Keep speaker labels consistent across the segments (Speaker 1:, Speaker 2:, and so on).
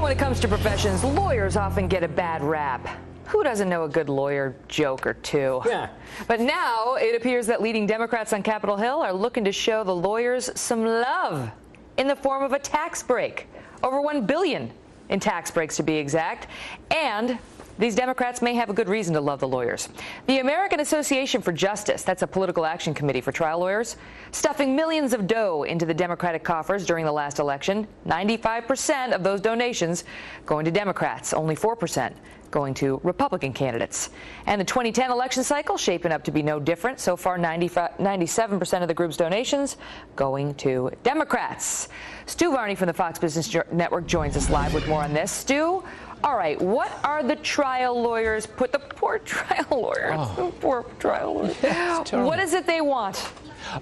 Speaker 1: when it comes to professions, lawyers often get a bad rap. Who doesn't know a good lawyer joke or two?
Speaker 2: Yeah.
Speaker 1: But now it appears that leading Democrats on Capitol Hill are looking to show the lawyers some love in the form of a tax break. Over $1 billion in tax breaks, to be exact. And these Democrats may have a good reason to love the lawyers. The American Association for Justice, that's a political action committee for trial lawyers, stuffing millions of dough into the Democratic coffers during the last election. 95% of those donations going to Democrats, only 4% going to Republican candidates. And the 2010 election cycle shaping up to be no different. So far, 97% of the group's donations going to Democrats. Stu Varney from the Fox Business Network joins us live with more on this. Stu, all right, what are the trial lawyers, the poor trial lawyers, the poor trial lawyers, what is it they want?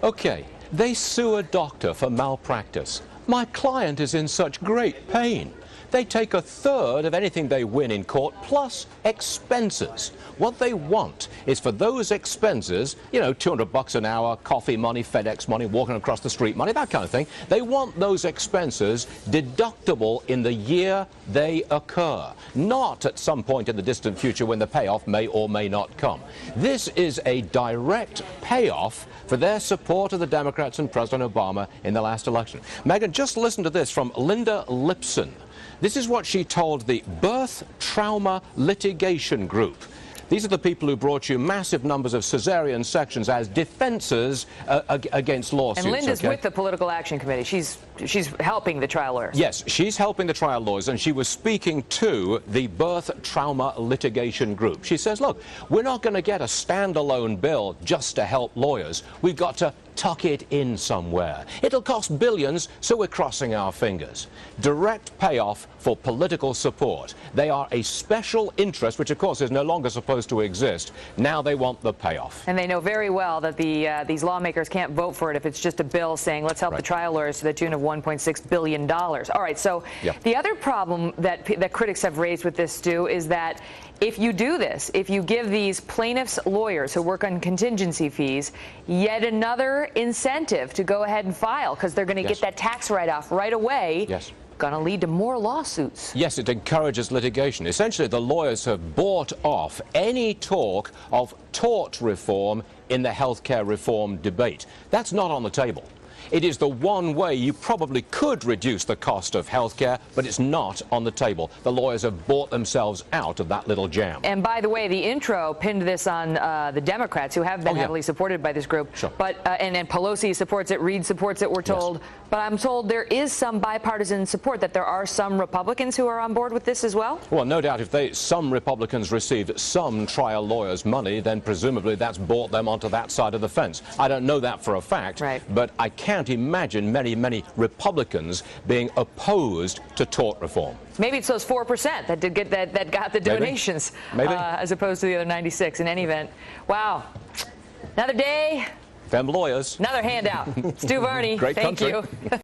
Speaker 3: Okay, they sue a doctor for malpractice. My client is in such great pain. They take a third of anything they win in court, plus expenses. What they want is for those expenses, you know, $200 an hour, coffee money, FedEx money, walking across the street money, that kind of thing. They want those expenses deductible in the year they occur, not at some point in the distant future when the payoff may or may not come. This is a direct payoff for their support of the Democrats and President Obama in the last election. Megan, just listen to this from Linda Lipson. This is what she told the Birth Trauma Litigation Group. These are the people who brought you massive numbers of cesarean sections as defenses against lawsuits.
Speaker 1: And Linda's with the Political Action Committee. She's helping the trial lawyers.
Speaker 3: Yes, she's helping the trial lawyers, and she was speaking to the Birth Trauma Litigation Group. She says, look, we're not going to get a standalone bill just to help lawyers. We've got to tuck it in somewhere. It'll cost billions, so we're crossing our fingers. Direct payoff for political support. They are a special interest, which of course is no longer supposed to exist. Now they want the payoff.
Speaker 1: And they know very well that these lawmakers can't vote for it if it's just a bill saying let's help the trial lawyers to the tune of $1.6 billion. All right, so the other problem that critics have raised with this, Stu, is that if you do this, if you give these plaintiffs' lawyers who work on contingency fees yet another incentive to go ahead and file because they're going to get that tax write-off right away, going to lead to more lawsuits.
Speaker 3: Yes, it encourages litigation. Essentially, the lawyers have bought off any talk of tort reform in the healthcare reform debate. That's not on the table. It is the one way you probably could reduce the cost of healthcare, but it's not on the table. The lawyers have bought themselves out of that little jam.
Speaker 1: And by the way, the intro pinned this on the Democrats, who have been heavily supported by this group. But and Pelosi supports it, Reid supports it, we're told. But I'm told there is some bipartisan support, that there are some Republicans who are on board with this as well?
Speaker 3: Well, no doubt if some Republicans received some trial lawyers' money, then presumably that's brought them onto that side of the fence. I don't know that for a fact, but I can't imagine many Republicans being opposed to tort reform.
Speaker 1: Maybe it's those 4% that did get that got the donations, as opposed to the other 96. In any event, wow, another day,
Speaker 3: them lawyers,
Speaker 1: another handout. Stu Varney,
Speaker 3: Great
Speaker 1: thank
Speaker 3: country.
Speaker 1: you.